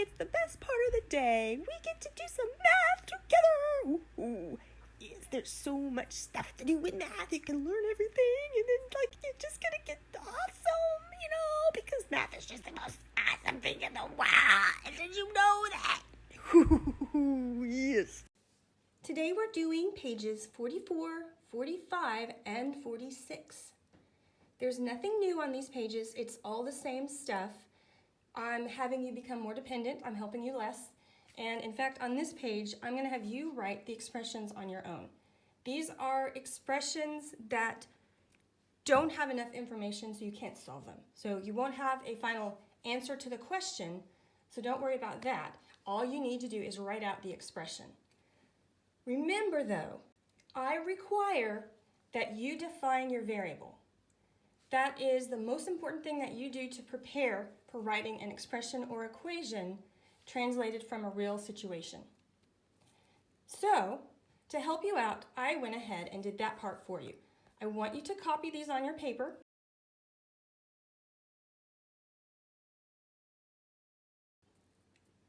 it's the best part of the day. We get to do some math together. Ooh. Yes, there's so much stuff to do with math. You can learn everything, and then, you're just gonna get awesome, because math is just the most awesome thing in the world. Did you know that? Yes. Today we're doing pages 44, 45, and 46. There's nothing new on these pages. It's all the same stuff. I'm having you become more dependent. I'm helping you less. And in fact, on this page, I'm going to have you write the expressions on your own. These are expressions that don't have enough information, so you can't solve them. So you won't have a final answer to the question, so don't worry about that. All you need to do is write out the expression. Remember, though, I require that you define your variable. That is the most important thing that you do to prepare for writing an expression or equation translated from a real situation. So, to help you out, I went ahead and did that part for you. I want you to copy these on your paper.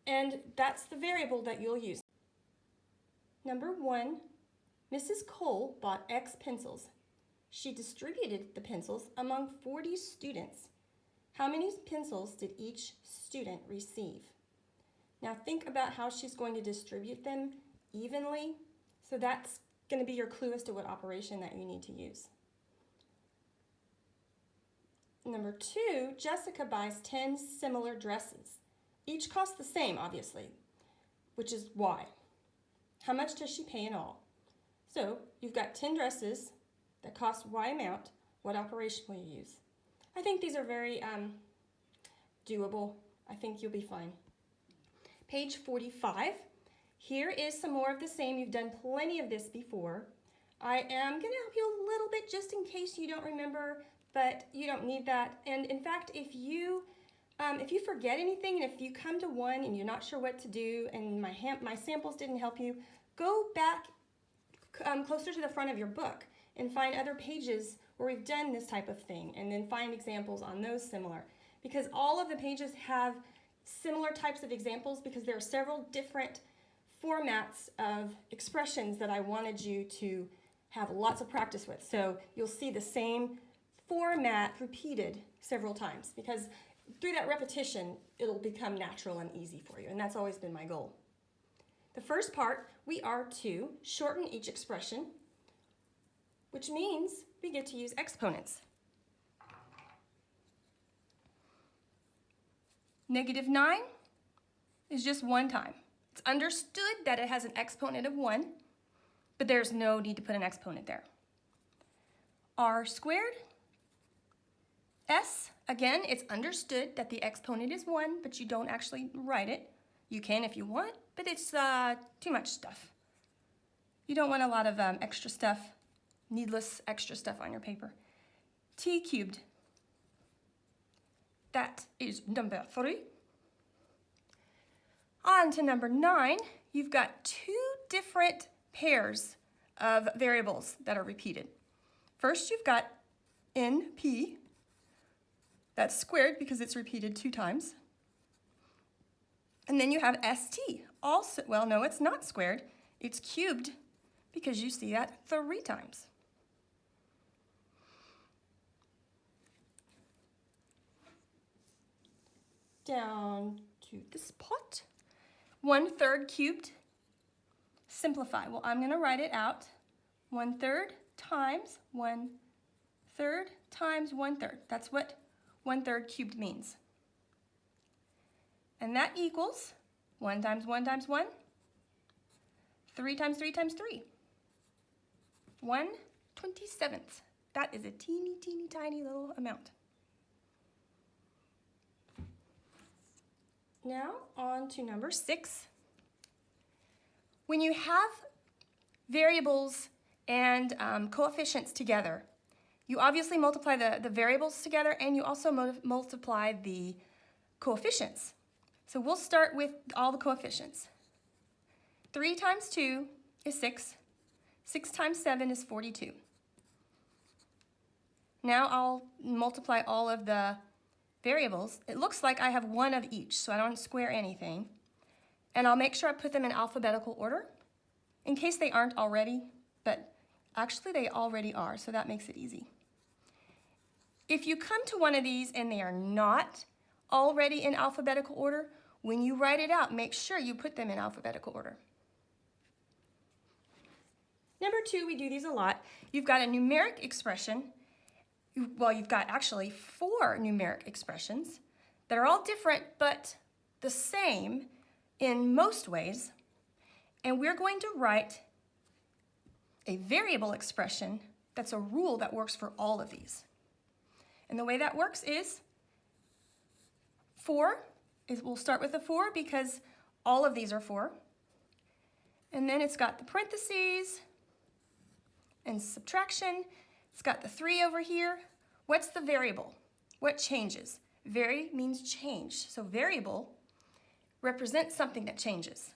And that's the variable that you'll use. Number 1, Mrs. Cole bought X pencils. She distributed the pencils among 40 students. How many pencils did each student receive? Now think about how she's going to distribute them evenly. So that's going to be your clue as to what operation that you need to use. Number 2, Jessica buys 10 similar dresses. Each cost the same, obviously, which is Y. How much does she pay in all? So you've got 10 dresses that cost Y amount. What operation will you use? I think these are very doable. I think you'll be fine. Page 45. Here is some more of the same. You've done plenty of this before. I am going to help you a little bit just in case you don't remember, but you don't need that. And in fact, if you forget anything, and if you come to one and you're not sure what to do, and my samples didn't help you, go back closer to the front of your book and find other pages where we've done this type of thing, and then find examples on those similar. Because all of the pages have similar types of examples because there are several different formats of expressions that I wanted you to have lots of practice with. So you'll see the same format repeated several times because through that repetition, it'll become natural and easy for you, and that's always been my goal. The first part, we are to shorten each expression, which means we get to use exponents. -9 is just one time. It's understood that it has an exponent of 1, but there's no need to put an exponent there. R squared, S, again, it's understood that the exponent is 1, but you don't actually write it. You can if you want, but it's too much stuff. You don't want a lot of extra stuff, needless extra stuff on your paper. T cubed. That is number 3. On to number 9, you've got 2 different pairs of variables that are repeated. First, you've got NP. That's squared because it's repeated 2 times. And then you have ST. Also, well, no, it's not squared. It's cubed because you see that 3 times. Down to this pot. 1/3 cubed. Simplify. Well, I'm going to write it out. 1/3 times 1/3 times 1/3. That's what 1/3 cubed means. And that equals 1 times 1 times 1, 3 times 3 times 3. 1/27. That is a teeny, teeny, tiny little amount. Now on to number 6. When you have variables and coefficients together, you obviously multiply the variables together and you also multiply the coefficients. So we'll start with all the coefficients. 3 times 2 is 6. 6 times 7 is 42. Now I'll multiply all of the variables, it looks like I have one of each, so I don't square anything. And I'll make sure I put them in alphabetical order in case they aren't already, but actually they already are, so that makes it easy. If you come to one of these and they are not already in alphabetical order, when you write it out, make sure you put them in alphabetical order. Number 2, we do these a lot. You've got a numeric expression. Well, you've got actually 4 numeric expressions that are all different but the same in most ways. And we're going to write a variable expression that's a rule that works for all of these. And the way that works is 4, we'll start with the 4 because all of these are 4. And then it's got the parentheses and subtraction. It's got the 3 over here. What's the variable? What changes? Vary means change. So variable represents something that changes.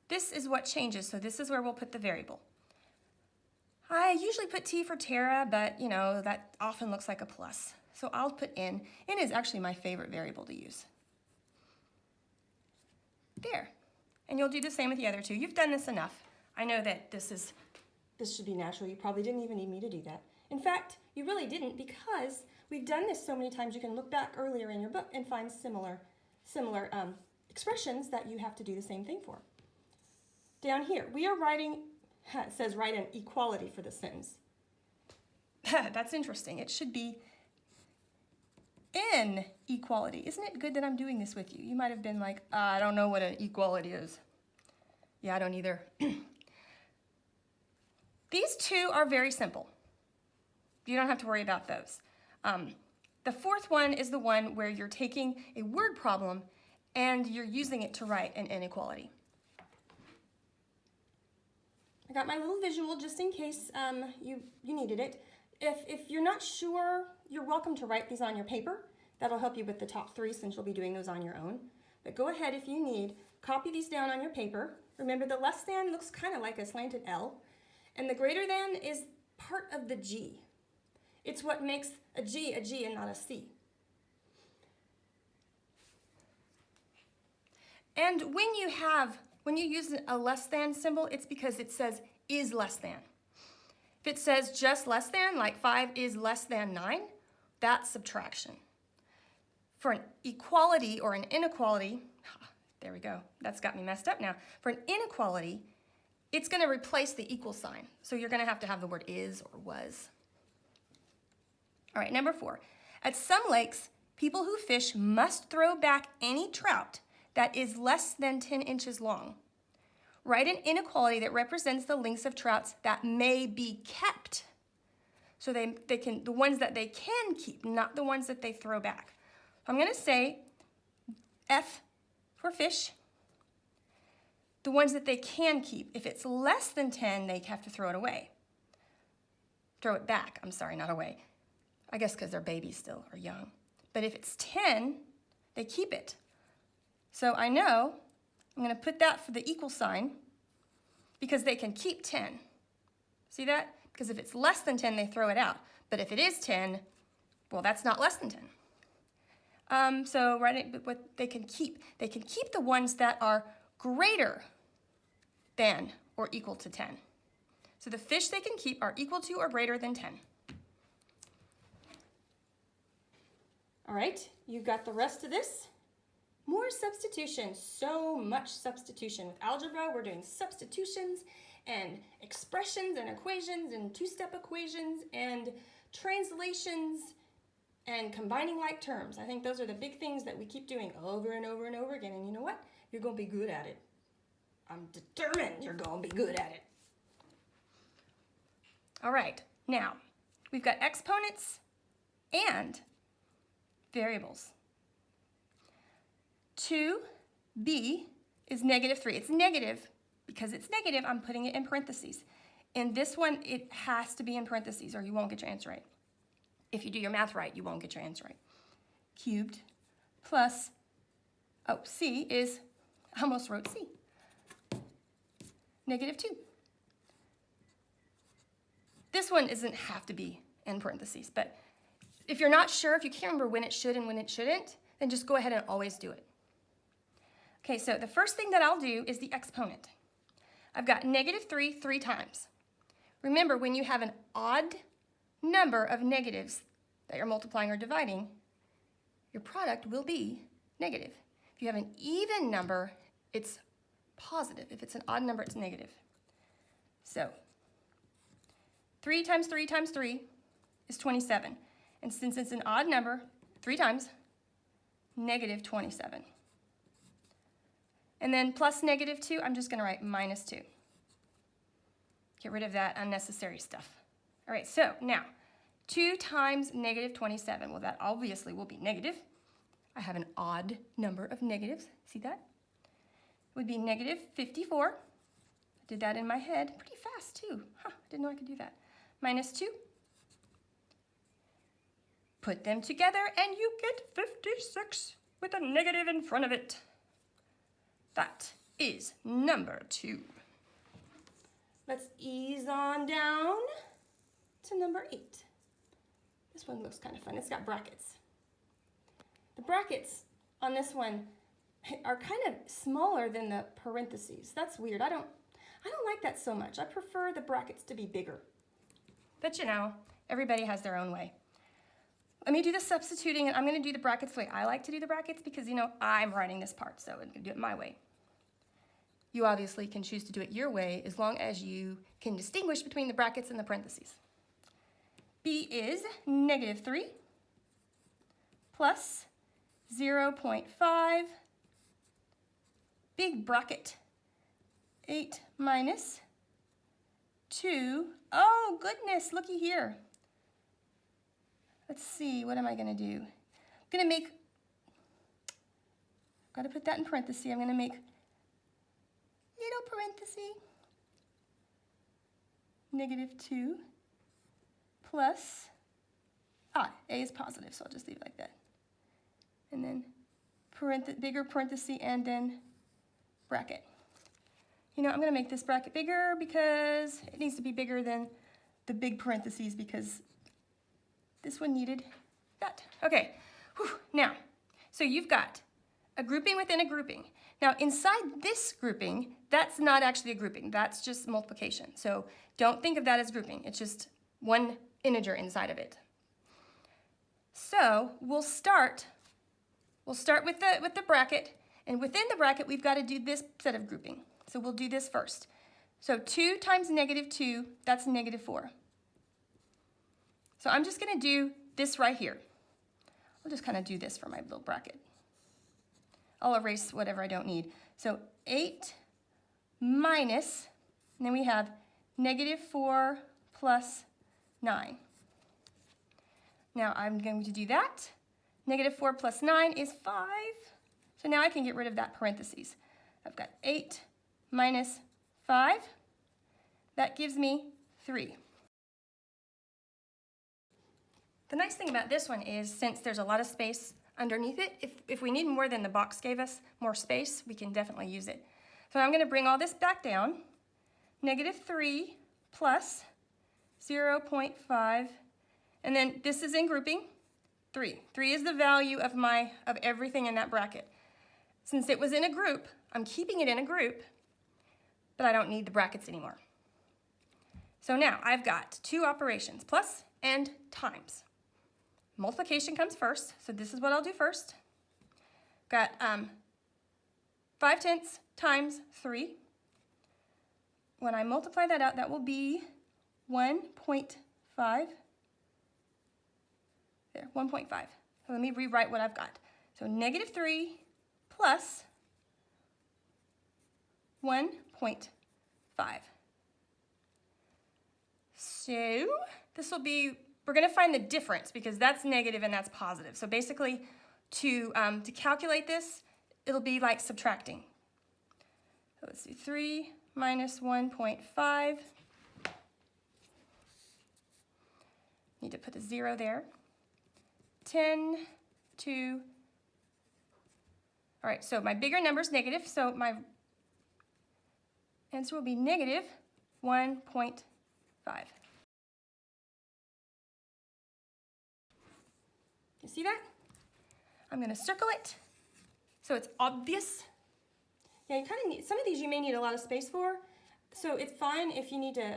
This is what changes, so this is where we'll put the variable. I usually put T for Tara, but you know, that often looks like a plus. So I'll put N. N is actually my favorite variable to use. There. And you'll do the same with the other 2. You've done this enough. I know that this should be natural. You probably didn't even need me to do that. In fact, you really didn't because we've done this so many times you can look back earlier in your book and find similar expressions that you have to do the same thing for. Down here, we are writing, it says write an equality for the sentence. That's interesting. It should be inequality. Isn't it good that I'm doing this with you? You might have been like, I don't know what an equality is. Yeah, I don't either. These 2 are very simple. You don't have to worry about those. The 4th one is the one where you're taking a word problem and you're using it to write an inequality. I got my little visual just in case you needed it. If you're not sure, you're welcome to write these on your paper. That'll help you with the top 3 since you'll be doing those on your own. But go ahead if you need, copy these down on your paper. Remember the less than looks kind of like a slanted L, and the greater than is part of the G. It's what makes a G and not a C. And when you use a less than symbol, it's because it says is less than. If it says just less than, like 5 is less than 9, that's subtraction. For an equality or an inequality, there we go, that's got me messed up now. For an inequality, it's going to replace the equal sign. So you're going to have the word is or was. All right, number 4. At some lakes, people who fish must throw back any trout that is less than 10 inches long. Write an inequality that represents the lengths of trouts that may be kept. So the ones that they can keep, not the ones that they throw back. I'm going to say F for fish. The ones that they can keep. If it's less than 10, they have to throw it away. Throw it back. I'm sorry, not away. I guess because they're babies still or young. But if it's 10, they keep it. So I know I'm going to put that for the equal sign because they can keep 10. See that? Because if it's less than 10, they throw it out. But if it is 10, well, that's not less than 10. So write it, what they can keep. They can keep the ones that are greater than or equal to 10. So the fish they can keep are equal to or greater than 10. All right, you got the rest of this. More substitution, so much substitution. With algebra, we're doing substitutions and expressions and equations and two-step equations and translations and combining like terms. I think those are the big things that we keep doing over and over and over again. And you know what? You're going to be good at it. I'm determined you're going to be good at it. All right, now we've got exponents and variables. 2b is -3. It's negative. Because it's negative, I'm putting it in parentheses. In this one, it has to be in parentheses or you won't get your answer right. If you do your math right, you won't get your answer right. Cubed plus, c is, I almost wrote c. -2. This one doesn't have to be in parentheses, but if you're not sure, if you can't remember when it should and when it shouldn't, then just go ahead and always do it. Okay, so the first thing that I'll do is the exponent. I've got -3 3 times. Remember, when you have an odd number of negatives that you're multiplying or dividing, your product will be negative. If you have an even number, it's positive. If it's an odd number, it's negative. So 3 times 3 times 3 is 27. And since it's an odd number, 3 times, -27. And then plus -2, I'm just going to write -2. Get rid of that unnecessary stuff. All right, so now 2 times -27. Well, that obviously will be negative. I have an odd number of negatives. See that? It would be -54. I did that in my head pretty fast too. Huh, I didn't know I could do that. -2. Put them together and you get 56 with a negative in front of it. That is number 2. Let's ease on down to number 8. This one looks kind of fun. It's got brackets. The brackets on this one are kind of smaller than the parentheses. That's weird. I don't like that so much. I prefer the brackets to be bigger. But you know, everybody has their own way. Let me do the substituting, and I'm going to do the brackets the way I like to do the brackets because, you know, I'm writing this part, so I'm going to do it my way. You obviously can choose to do it your way as long as you can distinguish between the brackets and the parentheses. B is -3 plus 0.5, big bracket, 8 minus 2. Oh, goodness, looky here. Let's see, what am I going to do? I'm going to make, got to put that in parentheses. I'm going to make little parenthesis, -2 plus, A is positive, so I'll just leave it like that. And then bigger parenthesis and then bracket. You know, I'm going to make this bracket bigger because it needs to be bigger than the big parentheses because this one needed that. Okay, whew. Now, so you've got a grouping within a grouping. Now, inside this grouping, that's not actually a grouping. That's just multiplication. So don't think of that as grouping. It's just one integer inside of it. So we'll start with the bracket, and within the bracket, we've got to do this set of grouping. So we'll do this first. So 2 times -2, that's -4. So I'm just going to do this right here. I'll just kind of do this for my little bracket. I'll erase whatever I don't need. So 8 minus, and then we have -4 plus 9. Now I'm going to do that. -4 plus 9 is 5. So now I can get rid of that parentheses. I've got 8 minus 5. That gives me 3. The nice thing about this one is since there's a lot of space underneath it, if we need more than the box gave us, more space, we can definitely use it. So I'm going to bring all this back down. -3 plus 0.5, and then this is in grouping, 3. 3 is the value of everything in that bracket. Since it was in a group, I'm keeping it in a group, but I don't need the brackets anymore. So now I've got 2 operations, plus and times. Multiplication comes first, so this is what I'll do first. Got 5/10 times 3. When I multiply that out, that will be 1.5. There, 1.5. So let me rewrite what I've got. So -3 plus 1.5. So this will be, we're going to find the difference because that's negative and that's positive. So basically, to calculate this, it'll be like subtracting. So let's see, 3 minus 1.5. Need to put a 0 there. 10 to, all right, so my bigger number is negative, so my answer will be -1.5. You see that? I'm gonna circle it so it's obvious. Yeah, you kind of need, some of these you may need a lot of space for, so it's fine if you need to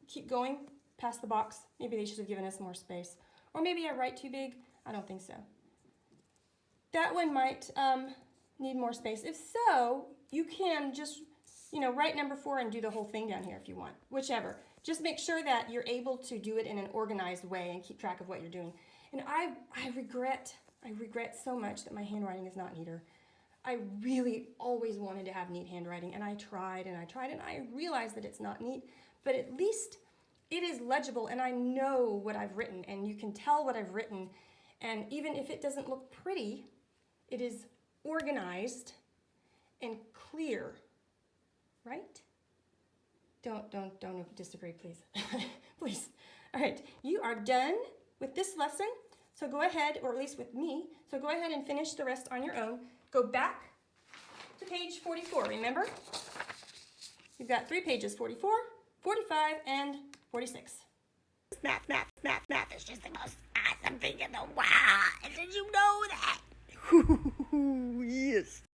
keep going past the box. Maybe they should have given us more space. Or maybe I write too big. I don't think so. That one might need more space. If so, you can just, write number 4 and do the whole thing down here if you want, whichever. Just make sure that you're able to do it in an organized way and keep track of what you're doing. And I regret so much that my handwriting is not neater. I really always wanted to have neat handwriting, and I tried and I realized that it's not neat, but at least it is legible and I know what I've written, and you can tell what I've written, and even if it doesn't look pretty, it is organized and clear, right? Don't disagree, please. Please. All right, you are done with this lesson, so go ahead, or at least with me, so go ahead and finish the rest on your own. Go back to page 44, remember? You've got 3 pages, 44, 45, and 46. Math is just the most awesome thing